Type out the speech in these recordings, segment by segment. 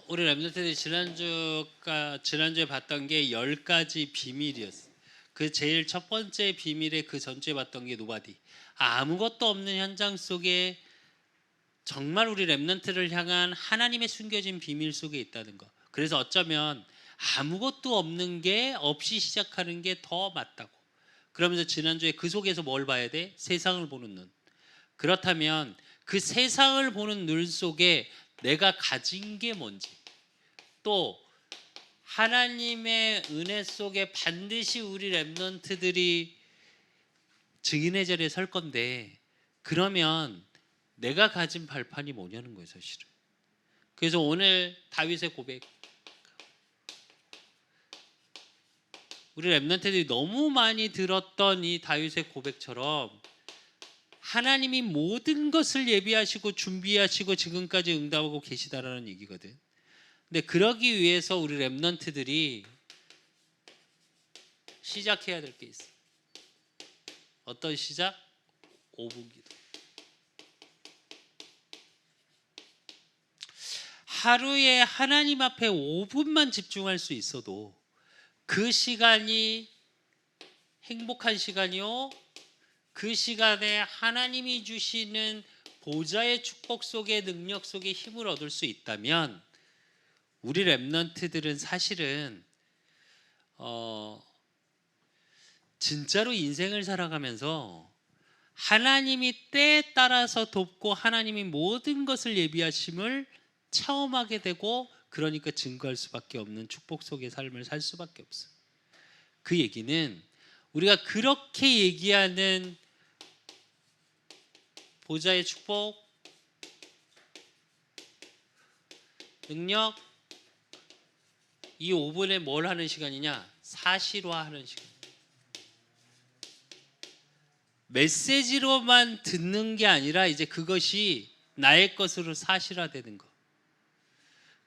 우리 랩런트들이 지난주에 봤던 게 10가지 비밀이었어. 그 제일 첫 번째 비밀에 그 전주에 봤던 게 노바디. 아무것도 없는 현장 속에 정말 우리 랩런트를 향한 하나님의 숨겨진 비밀 속에 있다는 거. 그래서 어쩌면 아무것도 없는 게 없이 시작하는 게 더 맞다고. 그러면서 지난주에 그 속에서 뭘 봐야 돼? 세상을 보는 눈. 그렇다면 그 세상을 보는 눈 속에 내가 가진 게 뭔지, 또 하나님의 은혜 속에 반드시 우리 랩런트들이 증인의 자리에 설 건데, 그러면 내가 가진 발판이 뭐냐는 거예요, 사실은. 그래서 오늘 다윗의 고백, 우리 랩런트들이 너무 많이 들었던 이 다윗의 고백처럼 하나님이 모든 것을 예비하시고 준비하시고 지금까지 응답하고 계시다라는 얘기거든. 근데 그러기 위해서 우리 랩런트들이 시작해야 될 게 있어. 어떤 시작? 5분 기도. 하루에 하나님 앞에 5분만 집중할 수 있어도 그 시간이 행복한 시간이요, 그 시간에 하나님이 주시는 보좌의 축복 속에, 능력 속에 힘을 얻을 수 있다면 우리 랩런트들은 사실은 진짜로 인생을 살아가면서 하나님이 때에 따라서 돕고 하나님이 모든 것을 예비하심을 체험하게 되고, 그러니까 증거할 수밖에 없는 축복 속의 삶을 살 수밖에 없어. 그 얘기는 우리가 그렇게 얘기하는 보좌의 축복, 능력, 이 5분에 뭘 하는 시간이냐? 사실화하는 시간. 메시지로만 듣는 게 아니라 이제 그것이 나의 것으로 사실화되는 거.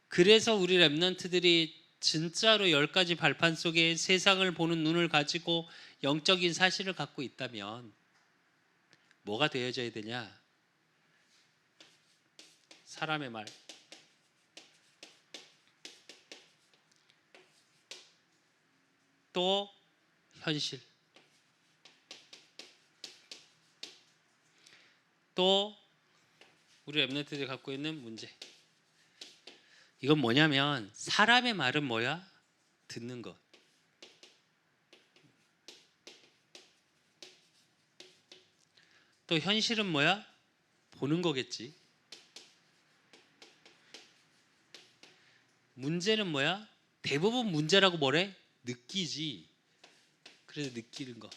그래서 우리 랩런트들이 진짜로 10가지 발판 속에 세상을 보는 눈을 가지고 영적인 사실을 갖고 있다면 뭐가 되어져야 되냐? 사람의 말, 또 현실, 또 우리 랩런트들이 갖고 있는 문제. 이건 뭐냐면 사람의 말은 뭐야? 듣는 것. 또 현실은 뭐야? 보는 거겠지. 문제는 뭐야? 대부분 문제라고 뭐래? 느끼지. 그래서 느끼는 거.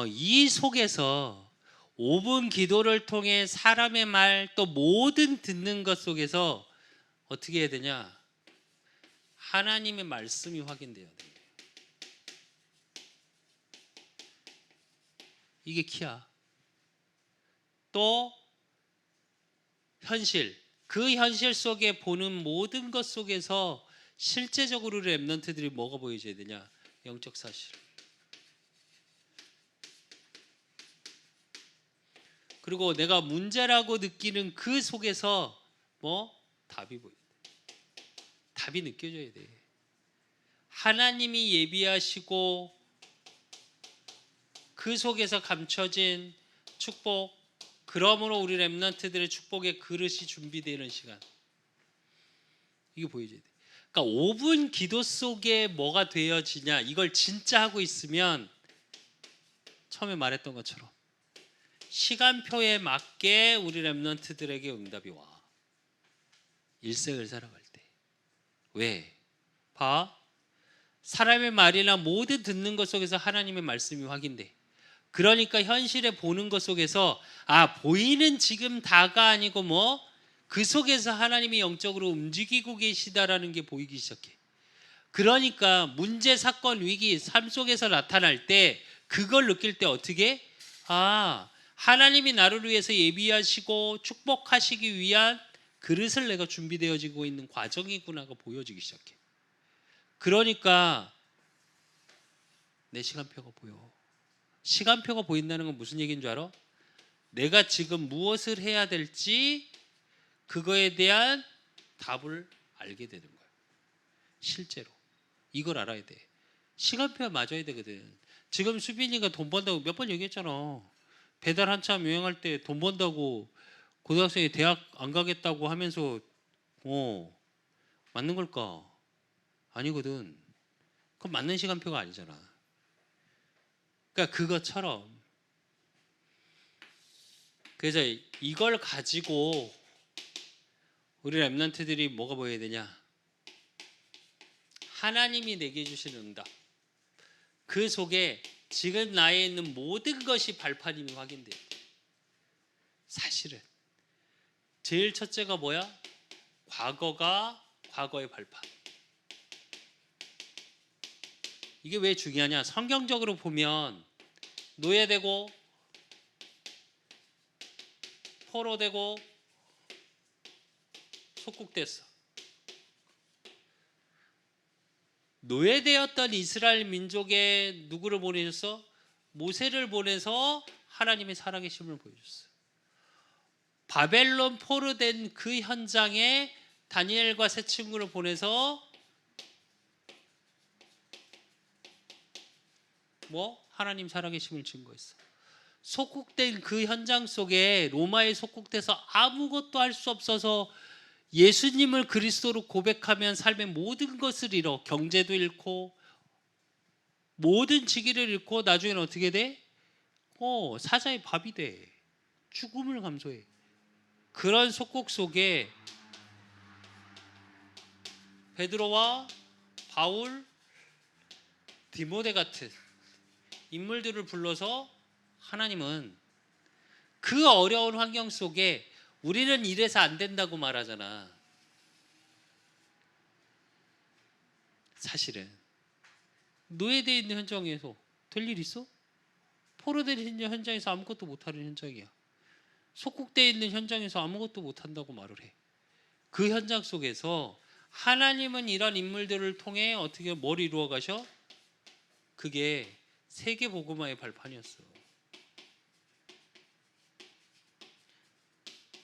이 속에서 5분 기도를 통해 사람의 말, 또 모든 듣는 것 속에서 어떻게 해야 되냐? 하나님의 말씀이 확인돼야 돼. 이게 키야. 또 현실, 그 현실 속에 보는 모든 것 속에서 실제적으로 랩런트들이 뭐가 보여줘야 되냐? 영적 사실. 그리고 내가 문제라고 느끼는 그 속에서 답이 보여. 답이 느껴져야 돼. 하나님이 예비하시고 그 속에서 감춰진 축복, 그러므로 우리 랩런트들의 축복의 그릇이 준비되는 시간, 이게 보여줘야 돼. 그러니까 5분 기도 속에 뭐가 되어지냐, 이걸 진짜 하고 있으면 처음에 말했던 것처럼 시간표에 맞게 우리 랩런트들에게 응답이 와. 일생을 살아갈 때. 왜? 봐. 사람의 말이나 모든 듣는 것 속에서 하나님의 말씀이 확인돼. 그러니까 현실에 보는 것 속에서 보이는 지금 다가 아니고 그 속에서 하나님이 영적으로 움직이고 계시다라는 게 보이기 시작해. 그러니까 문제, 사건, 위기, 삶 속에서 나타날 때 그걸 느낄 때 어떻게? 하나님이 나를 위해서 예비하시고 축복하시기 위한 그릇을 내가 준비되어지고 있는 과정이구나가 보여지기 시작해. 그러니까 내 시간표가 보여. 시간표가 보인다는 건 무슨 얘기인 줄 알아? 내가 지금 무엇을 해야 될지, 그거에 대한 답을 알게 되는 거예요. 실제로 이걸 알아야 돼. 시간표가 맞아야 되거든. 지금 수빈이가 돈 번다고 몇 번 얘기했잖아. 배달 한참 유행할 때 돈 번다고 고등학생이 대학 안 가겠다고 하면서 맞는 걸까? 아니거든. 그건 맞는 시간표가 아니잖아. 그러니까 그것처럼 그래서 이걸 가지고 우리 렘넌트들이 뭐가 보여야 되냐? 하나님이 내게 주신 응답. 그 속에 지금 나에 있는 모든 것이 발판임이 확인돼요. 사실은 제일 첫째가 뭐야? 과거가 과거의 발판. 이게 왜 중요하냐? 성경적으로 보면 노예되고 포로되고 속국됐어. 노예되었던 이스라엘 민족에 누구를 보내셨어? 모세를 보내서 하나님의 살아계심을 보여줬어. 바벨론 포로된 그 현장에 다니엘과 세 친구를 보내서 하나님 살아계심을 증거했어. 속국된 그 현장 속에 로마에 속국돼서 아무것도 할 수 없어서 예수님을 그리스도로 고백하면 삶의 모든 것을 잃어. 경제도 잃고 모든 직위를 잃고 나중에는 어떻게 돼? 사자의 밥이 돼. 죽음을 감수해. 그런 속국 속에 베드로와 바울, 디모데 같은 인물들을 불러서 하나님은 그 어려운 환경 속에 우리는 이래서 안 된다고 말하잖아. 사실은 노예되어 있는 현장에서 될 일 있어? 포로되어 있는 현장에서 아무것도 못하는 현장이야. 속국되어 있는 현장에서 아무것도 못한다고 말을 해. 그 현장 속에서 하나님은 이런 인물들을 통해 어떻게 뭘 이루어 가셔? 그게 세계 복음화의 발판이었어.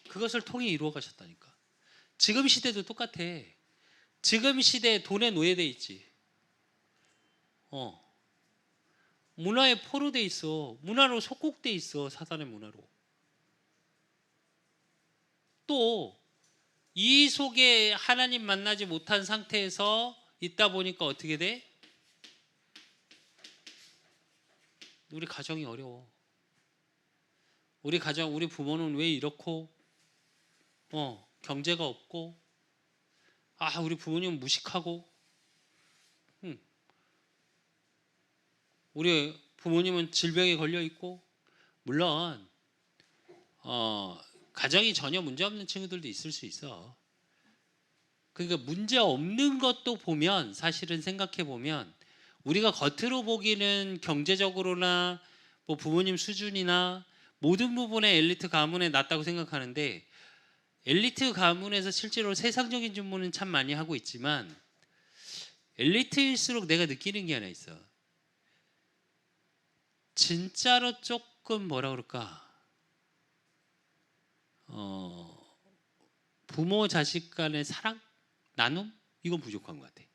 그것을 통해 이루어 가셨다니까. 지금 시대도 똑같아. 지금 시대에 돈에 노예돼 있지. 문화에 포로돼 있어. 문화로 속국돼 있어. 사단의 문화로. 또 이 속에 하나님 만나지 못한 상태에서 있다 보니까 어떻게 돼? 우리 가정이 어려워. 우리 가정, 우리 부모는 왜 이렇고 경제가 없고 우리 부모님은 무식하고 우리 부모님은 질병에 걸려 있고 물론 가정이 전혀 문제 없는 친구들도 있을 수 있어. 그러니까 문제 없는 것도 보면 사실은 생각해 보면 우리가 겉으로 보기는 경제적으로나 부모님 수준이나 모든 부분에 엘리트 가문에 낮다고 생각하는데 엘리트 가문에서 실제로 세상적인 준비는 참 많이 하고 있지만 엘리트일수록 내가 느끼는 게 하나 있어. 진짜로 조금 뭐라 그럴까? 부모 자식 간의 사랑, 나눔 이건 부족한 것 같아.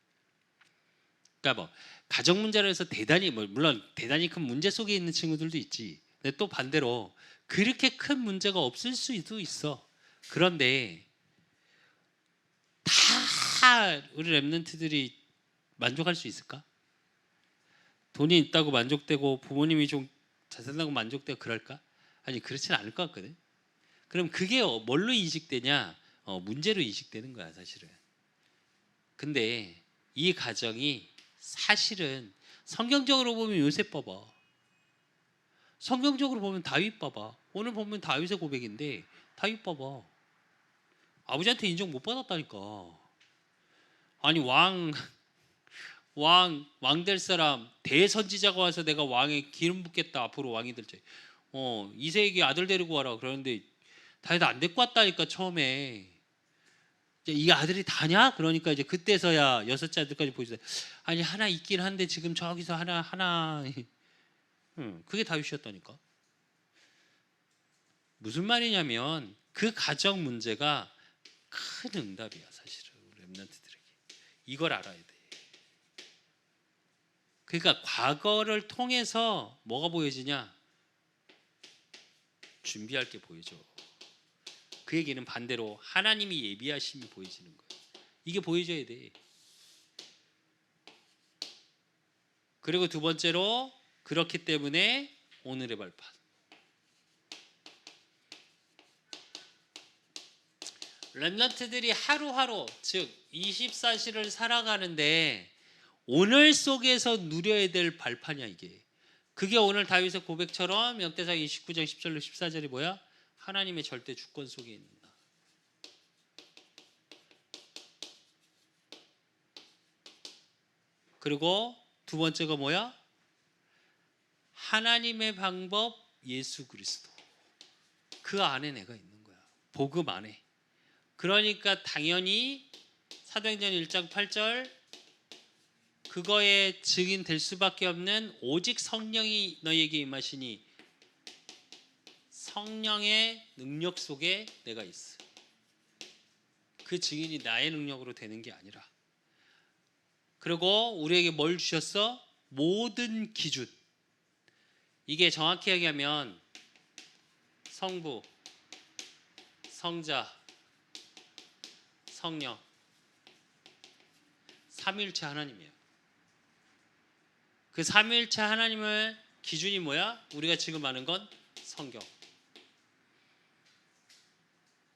그러니까 가정 문제로 해서 대단히 물론 대단히 큰 문제 속에 있는 친구들도 있지. 근데 또 반대로 그렇게 큰 문제가 없을 수도 있어. 그런데 다 우리 렘넌트들이 만족할 수 있을까? 돈이 있다고 만족되고 부모님이 좀 잘 산다고 만족되고 그럴까? 아니 그렇진 않을 것 같거든. 그럼 그게 뭘로 인식되냐? 문제로 인식되는 거야 사실은. 근데 이 가정이 사실은 성경적으로 보면 요셉 봐봐. 성경적으로 보면 다윗 봐봐. 오늘 보면 다윗의 고백인데 다윗 봐봐. 아버지한테 인정 못 받았다니까. 아니 왕 될 사람 대선지자가 와서 내가 왕에 기름 붓겠다. 앞으로 왕이 될지. 이세에게 아들 데리고 와라. 그러는데 다윗 안 데리고 왔다니까 처음에. 이 아들이 다냐? 그러니까 이제 그때서야 여섯째 아들까지 보여주세요. 아니 하나 있긴 한데 지금 저기서 하나 그게 다윗이었다니까. 무슨 말이냐면 그 가정 문제가 큰 응답이야 사실은 우리 렘넌트들에게. 이걸 알아야 돼. 그러니까 과거를 통해서 뭐가 보여지냐? 준비할 게 보여져. 그 얘기는 반대로 하나님이 예비하심이 보여지는 거야. 이게 보여져야 돼. 그리고 두 번째로 그렇기 때문에 오늘의 발판. 렘넌트들이 하루하루 즉 24시를 살아가는데 오늘 속에서 누려야 될 발판이야 이게. 그게 오늘 다윗의 고백처럼 역대상 29장 10절로 14절이 뭐야? 하나님의 절대 주권 속에 있는다. 그리고 두 번째가 뭐야? 하나님의 방법 예수 그리스도. 그 안에 내가 있는 거야. 복음 안에. 그러니까 당연히 사도행전 1장 8절 그거에 증인 될 수밖에 없는 오직 성령이 너희에게 임하시니 성령의 능력 속에 내가 있어. 그 증인이 나의 능력으로 되는 게 아니라. 그리고 우리에게 뭘 주셨어? 모든 기준. 이게 정확히 얘기하면 성부, 성자, 성령 삼위일체 하나님이에요. 그 삼위일체 하나님의 기준이 뭐야? 우리가 지금 아는 건 성경.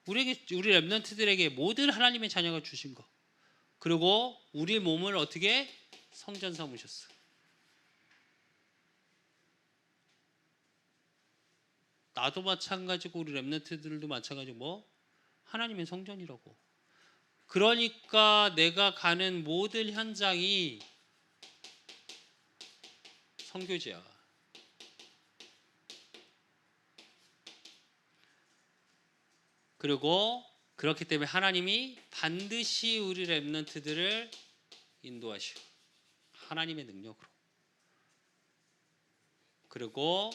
우리 렘넌트들에게 모든 하나님의 자녀가 주신 거. 그리고 우리 몸을 어떻게 성전 삼으셨어. 나도 마찬가지고 우리 렘넌트들도 마찬가지고 뭐 하나님의 성전이라고. 그러니까 내가 가는 모든 현장이 선교지야. 그리고 그렇기 때문에 하나님이 반드시 우리 렘넌트들을 인도하시오. 하나님의 능력으로. 그리고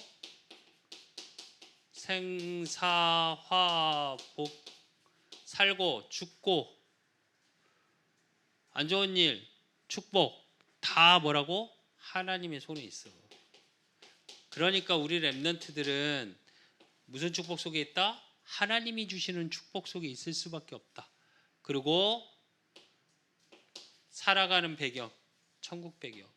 생사화복 살고 죽고 안 좋은 일 축복 다 뭐라고? 하나님의 손에 있어. 그러니까 우리 렘넌트들은 무슨 축복 속에 있다? 하나님이 주시는 축복 속에 있을 수밖에 없다. 그리고 살아가는 배경, 천국 배경.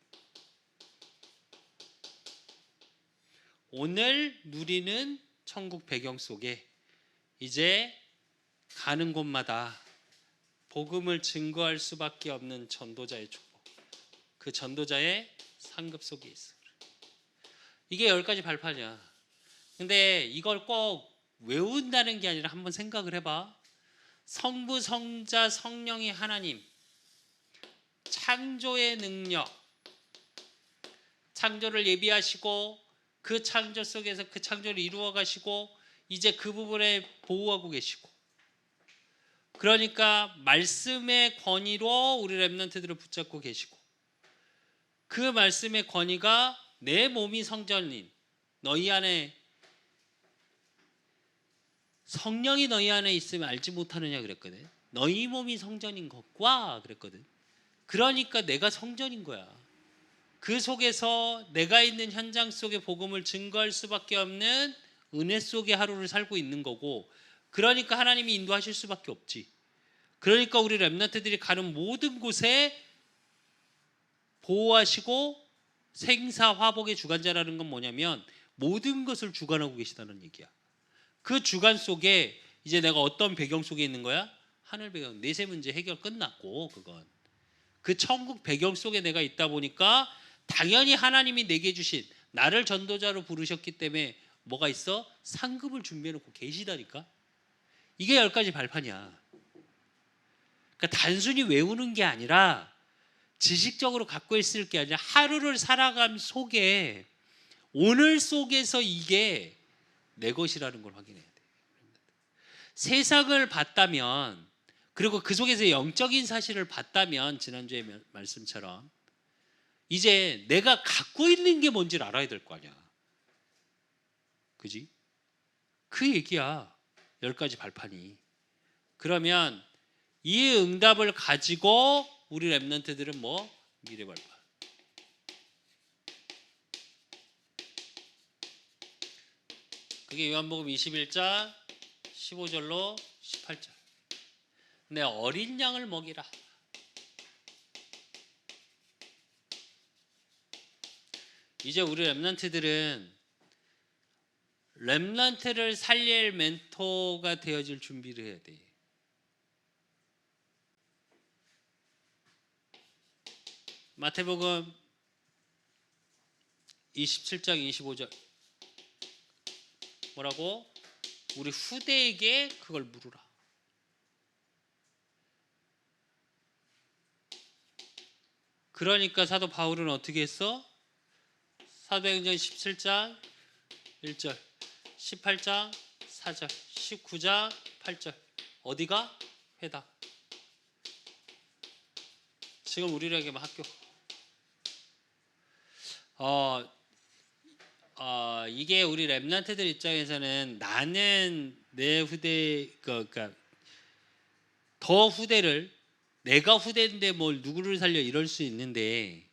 오늘 누리는 천국 배경 속에 이제 가는 곳마다 복음을 증거할 수밖에 없는 전도자의 축복. 그 전도자의 상급 속에 있어. 이게 10가지 발판이야. 근데 이걸 꼭 외운다는 게 아니라 한번 생각을 해봐. 성부, 성자, 성령이 하나님. 창조의 능력. 창조를 예비하시고 그 창조 속에서 그 창조를 이루어 가시고 이제 그 부분에 보호하고 계시고. 그러니까 말씀의 권위로 우리 렘넌트들을 붙잡고 계시고 그 말씀의 권위가 내 몸이 성전인 너희 안에 성령이 너희 안에 있으면 알지 못하느냐 그랬거든. 너희 몸이 성전인 것과 그랬거든. 그러니까 내가 성전인 거야. 그 속에서 내가 있는 현장 속에 복음을 증거할 수밖에 없는 은혜 속의 하루를 살고 있는 거고 그러니까 하나님이 인도하실 수밖에 없지. 그러니까 우리 렘넌트들이 가는 모든 곳에 보호하시고 생사화복의 주관자라는 건 뭐냐면 모든 것을 주관하고 계시다는 얘기야. 그 주관 속에 이제 내가 어떤 배경 속에 있는 거야? 하늘 배경. 내세 문제 해결 끝났고 그건. 그 천국 배경 속에 내가 있다 보니까 당연히 하나님이 내게 주신 나를 전도자로 부르셨기 때문에 뭐가 있어? 상급을 준비해 놓고 계시다니까. 이게 10가지 발판이야. 그러니까 단순히 외우는 게 아니라 지식적으로 갖고 있을 게 아니라 하루를 살아감 속에 오늘 속에서 이게 내 것이라는 걸 확인해야 돼. 세상을 봤다면 그리고 그 속에서 영적인 사실을 봤다면 지난주에 말씀처럼 이제 내가 갖고 있는 게 뭔지를 알아야 될 거 아니야. 그지? 그 얘기야. 10가지 발판이. 그러면 이 응답을 가지고 우리 렘넌트들은 뭐 미래발판. 그게 요한복음 21장 15절로 18절. 내 어린 양을 먹이라. 이제 우리 렘넌트들은 렘넌트를 살릴 멘토가 되어줄 준비를 해야 돼. 마태복음 27장 25절 뭐라고? 우리 후대에게 그걸 물으라. 그러니까 사도 바울은 어떻게 했어? 사도행전 17장 1절 18장 4절 19장 8절 어디가? 회당. 지금 우리에게만 학교. 이게 우리 렘넌트들 입장에서는 나는 내 후대 그러니까 더 후대를 내가 후대인데 뭘 누구를 살려 이럴 수 있는데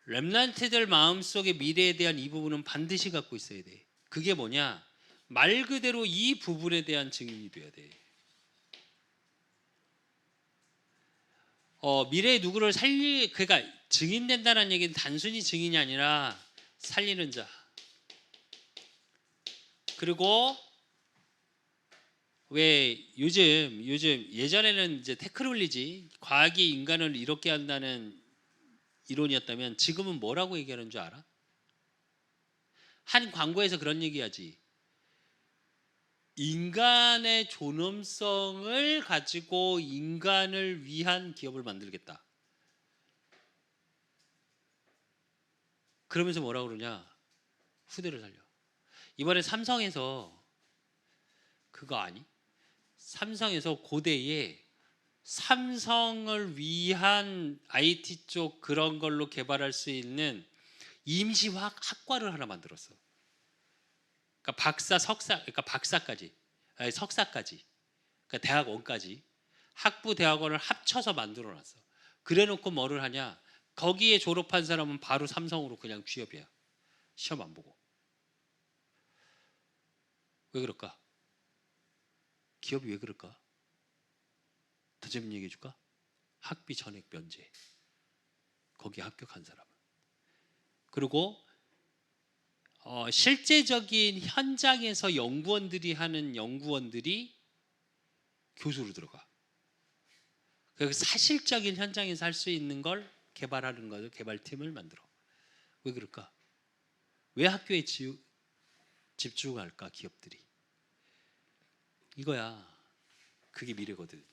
렘넌트들 마음속에 미래에 대한 이 부분은 반드시 갖고 있어야 돼. 그게 뭐냐? 말 그대로 이 부분에 대한 증인이 돼야 돼. 미래에 누구를 그러니까 증인된다는 얘기는 단순히 증인이 아니라 살리는 자. 그리고 왜 요즘 예전에는 이제 테크놀로지 과학이 인간을 이렇게 한다는 이론이었다면 지금은 뭐라고 얘기하는 줄 알아? 한 광고에서 그런 얘기하지. 인간의 존엄성을 가지고 인간을 위한 기업을 만들겠다. 그러면서 뭐라고 그러냐? 후대를 살려. 이번에 삼성에서 그거 아니? 삼성에서 고대에 삼성을 위한 IT 쪽 그런 걸로 개발할 수 있는 임시 학과를 하나 만들었어. 그러니까 박사, 석사, 그러니까 박사까지, 아니, 석사까지, 그러니까 대학원까지 학부 대학원을 합쳐서 만들어놨어. 그래놓고 뭐를 하냐? 거기에 졸업한 사람은 바로 삼성으로 그냥 취업이야. 시험 안 보고. 왜 그럴까? 기업이 왜 그럴까? 더 재밌는 얘기 해줄까? 학비 전액 면제. 거기에 합격한 사람은. 그리고 실제적인 현장에서 연구원들이 하는 연구원들이 교수로 들어가. 그래서 사실적인 현장에서 할 수 있는 걸 개발하는 거죠. 개발팀을 만들어. 왜 그럴까? 왜 학교에 집중할까? 기업들이. 이거야. 그게 미래거든.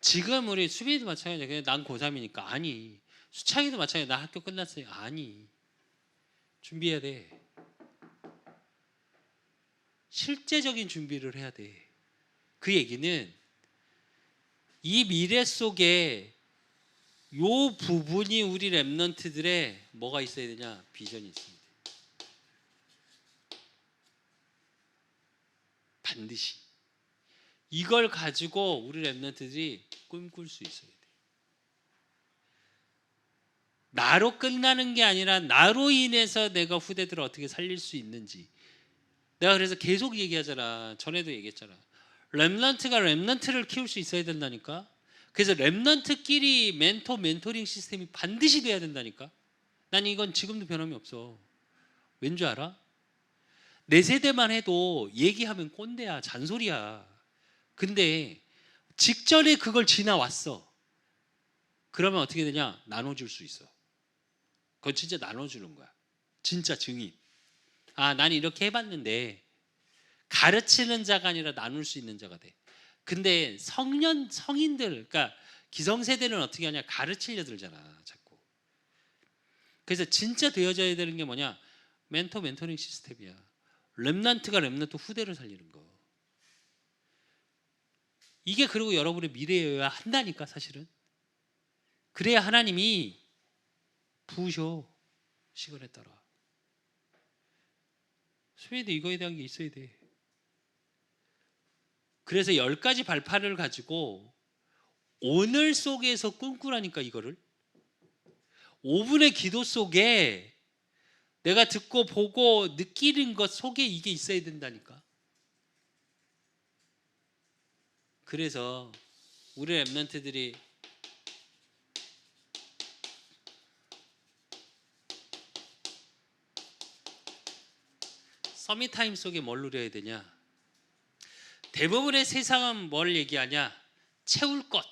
지금 우리 수빈이도 마찬가지야. 난 고3이니까 아니. 수창이도 마찬가지야. 나 학교 끝났어요. 아니. 준비해야 돼. 실제적인 준비를 해야 돼. 그 얘기는 이 미래 속에 요 부분이 우리 렘넌트들의 뭐가 있어야 되냐? 비전이 있습니다. 반드시. 이걸 가지고 우리 렘넌트들이 꿈꿀 수 있어야 돼. 나로 끝나는 게 아니라 나로 인해서 내가 후대들을 어떻게 살릴 수 있는지. 내가 그래서 계속 얘기하잖아. 전에도 얘기했잖아. 렘넌트가 렘넌트를 키울 수 있어야 된다니까. 그래서 렘넌트끼리 멘토링 시스템이 반드시 돼야 된다니까. 난 이건 지금도 변함이 없어. 왠 줄 알아? 내 세대만 해도 얘기하면 꼰대야, 잔소리야. 근데 직전에 그걸 지나왔어. 그러면 어떻게 되냐? 나눠줄 수 있어. 그건 진짜 나눠주는 거야. 진짜 증인. 아, 난 이렇게 해봤는데 가르치는 자가 아니라 나눌 수 있는 자가 돼. 근데 성인들, 그러니까 기성세대는 어떻게 하냐? 가르치려 들잖아, 자꾸. 그래서 진짜 되어져야 되는 게 뭐냐? 멘토링 시스템이야. 렘넌트가 렘넌트 후대를 살리는 거. 이게 그리고 여러분의 미래여야 한다니까, 사실은. 그래야 하나님이 부으셔, 시간에 따라. 수혜도 이거에 대한 게 있어야 돼. 그래서 10가지 발판을 가지고 오늘 속에서 꿈꾸라니까. 이거를 5분의 기도 속에 내가 듣고 보고 느끼는 것 속에 이게 있어야 된다니까. 그래서 우리 랩런트들이 서밋타임 속에 뭘 누려야 되냐? 대부분의 세상은 뭘 얘기하냐? 채울 것.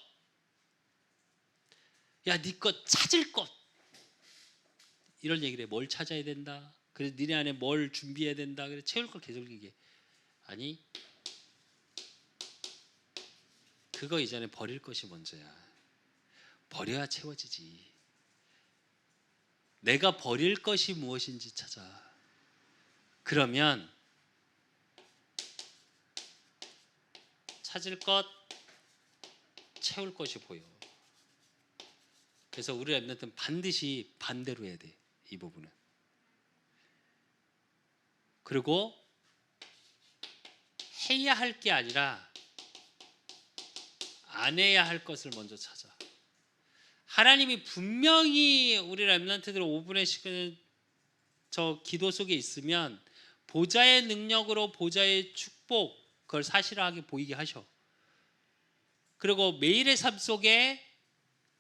야, 네 것 찾을 것. 이런 얘기를 해. 뭘 찾아야 된다. 그래서 니네 안에 뭘 준비해야 된다. 그래서 채울 걸 계속 얘기해. 아니, 그거 이전에 버릴 것이 먼저야. 버려야 채워지지. 내가 버릴 것이 무엇인지 찾아. 그러면 찾을 것, 채울 것이 보여. 그래서 우리 랩런트는 반드시 반대로 해야 돼. 이 부분은. 그리고 해야 할 게 아니라 안 해야 할 것을 먼저 찾아. 하나님이 분명히 우리 랩런트들 5분의 시간을 저 기도 속에 있으면 보좌의 능력으로 보좌의 축복 그걸 사실하게 보이게 하셔. 그리고 매일의 삶 속에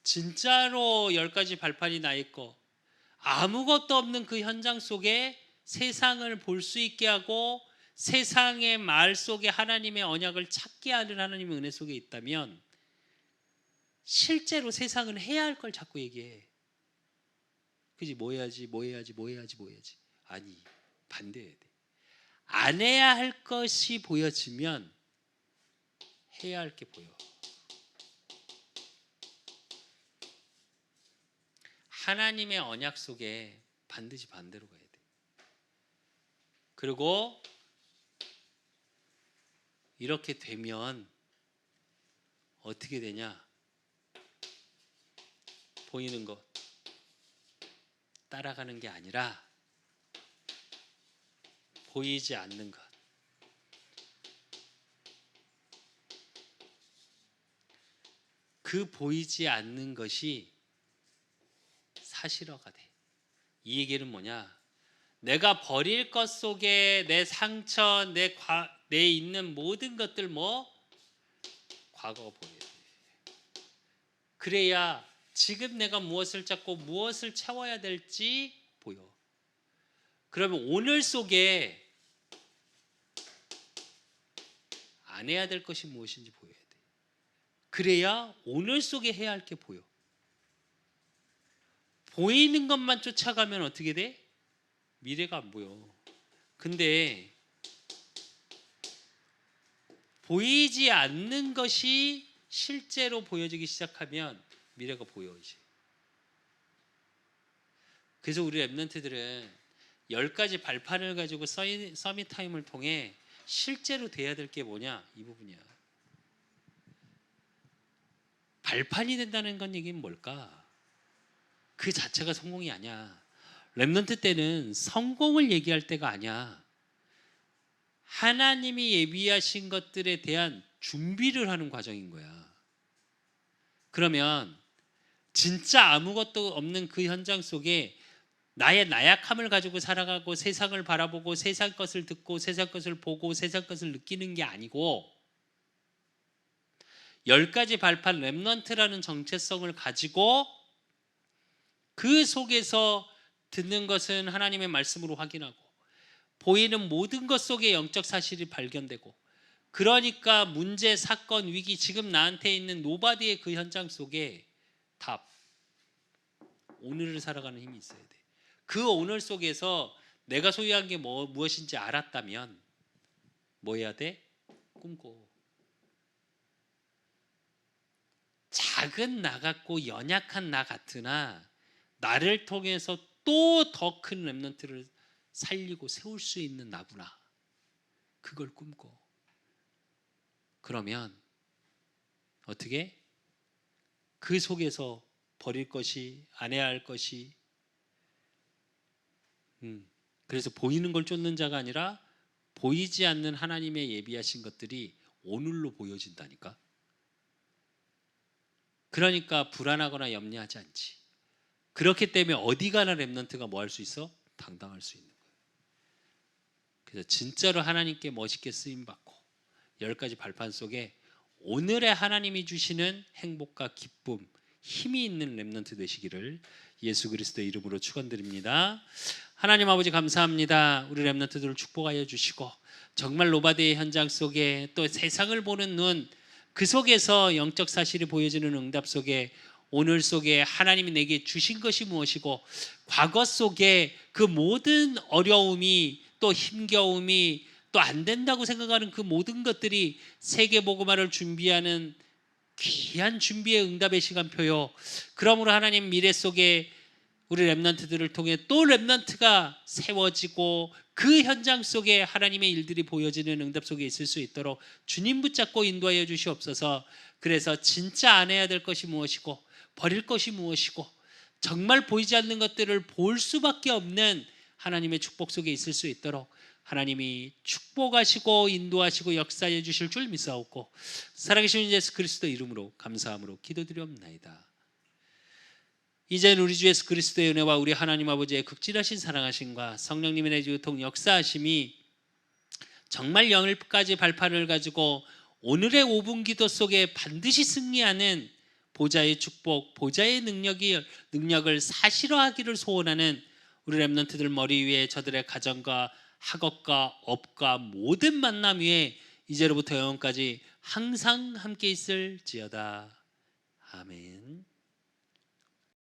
진짜로 10가지 발판이 나 있고 아무것도 없는 그 현장 속에 세상을 볼 수 있게 하고 세상의 말 속에 하나님의 언약을 찾게 하는 하나님의 은혜 속에 있다면 실제로 세상은 해야 할 걸 자꾸 얘기해. 그지? 뭐 해야지. 아니, 반대해야 돼. 안 해야 할 것이 보여지면 해야 할 게 보여. 하나님의 언약 속에 반드시 반대로 가야 돼. 그리고 이렇게 되면 어떻게 되냐? 보이는 것 따라가는 게 아니라 보이지 않는 것. 그 보이지 않는 것이 사실화가 돼. 이 얘기는 뭐냐? 내가 버릴 것 속에 내 상처, 내 있는 모든 것들 과거 보여야 돼. 그래야 지금 내가 무엇을 찾고 무엇을 채워야 될지 보여. 그러면 오늘 속에 안 해야 될 것이 무엇인지 보여야 돼. 그래야 오늘 속에 해야 할 게 보여. 보이는 것만 쫓아가면 어떻게 돼? 미래가 안 보여. 근데 보이지 않는 것이 실제로 보여지기 시작하면 미래가 보여 이제. 그래서 우리 랩런트들은 10가지 발판을 가지고 서밋 타임을 통해 실제로 돼야 될 게 뭐냐? 이 부분이야. 발판이 된다는 건 얘기는 뭘까? 그 자체가 성공이 아니야. 랩런트 때는 성공을 얘기할 때가 아니야. 하나님이 예비하신 것들에 대한 준비를 하는 과정인 거야. 그러면 진짜 아무것도 없는 그 현장 속에 나의 나약함을 가지고 살아가고 세상을 바라보고 세상 것을 듣고 세상 것을 보고 세상 것을 느끼는 게 아니고 10가지 발판 랩런트라는 정체성을 가지고 그 속에서 듣는 것은 하나님의 말씀으로 확인하고 보이는 모든 것 속에 영적 사실이 발견되고 그러니까 문제, 사건, 위기 지금 나한테 있는 노바디의 그 현장 속에 답 오늘을 살아가는 힘이 있어야 돼. 그 오늘 속에서 내가 소유한 게 무엇인지 알았다면 뭐 해야 돼? 꿈꿔. 작은 나 같고 연약한 나 같으나 나를 통해서 또 더 큰 렘넌트를 살리고 세울 수 있는 나구나. 그걸 꿈꿔. 그러면 어떻게? 그 속에서 버릴 것이 안 해야 할 것이 그래서 보이는 걸 쫓는 자가 아니라 보이지 않는 하나님의 예비하신 것들이 오늘로 보여진다니까. 그러니까 불안하거나 염려하지 않지. 그렇기 때문에 어디 가나 렘넌트가 뭐 할 수 있어? 당당할 수 있는 거예요. 그래서 진짜로 하나님께 멋있게 쓰임받고 10가지 발판 속에 오늘의 하나님이 주시는 행복과 기쁨, 힘이 있는 렘넌트 되시기를 예수 그리스도의 이름으로 축원드립니다. 하나님 아버지 감사합니다. 우리 렘넌트들을 축복하여 주시고 정말 로바데의 현장 속에 또 세상을 보는 눈, 그 속에서 영적 사실이 보여지는 응답 속에 오늘 속에 하나님이 내게 주신 것이 무엇이고 과거 속에 그 모든 어려움이 또 힘겨움이 또 안 된다고 생각하는 그 모든 것들이 세계복음화를 준비하는 귀한 준비의 응답의 시간표요. 그러므로 하나님 미래 속에 우리 렘넌트들을 통해 또 렘넌트가 세워지고 그 현장 속에 하나님의 일들이 보여지는 응답 속에 있을 수 있도록 주님 붙잡고 인도하여 주시옵소서. 그래서 진짜 안 해야 될 것이 무엇이고 버릴 것이 무엇이고 정말 보이지 않는 것들을 볼 수밖에 없는 하나님의 축복 속에 있을 수 있도록 하나님이 축복하시고 인도하시고 역사해 주실 줄 믿사옵고 살아계신 예수 그리스도 이름으로 감사함으로 기도드리옵나이다. 이제는 우리 주 예수 그리스도의 은혜와 우리 하나님 아버지의 극진하신 사랑하심과 성령님의 내주통 역사하심이 정말 10가지 발판을 가지고 오늘의 5분 기도 속에 반드시 승리하는 보좌의 축복, 보좌의 능력을 사실화하기를 소원하는 우리 렘넌트들 머리 위에 저들의 가정과 학업과 업과 모든 만남 위에 이제로부터 영원까지 항상 함께 있을지어다. 아멘.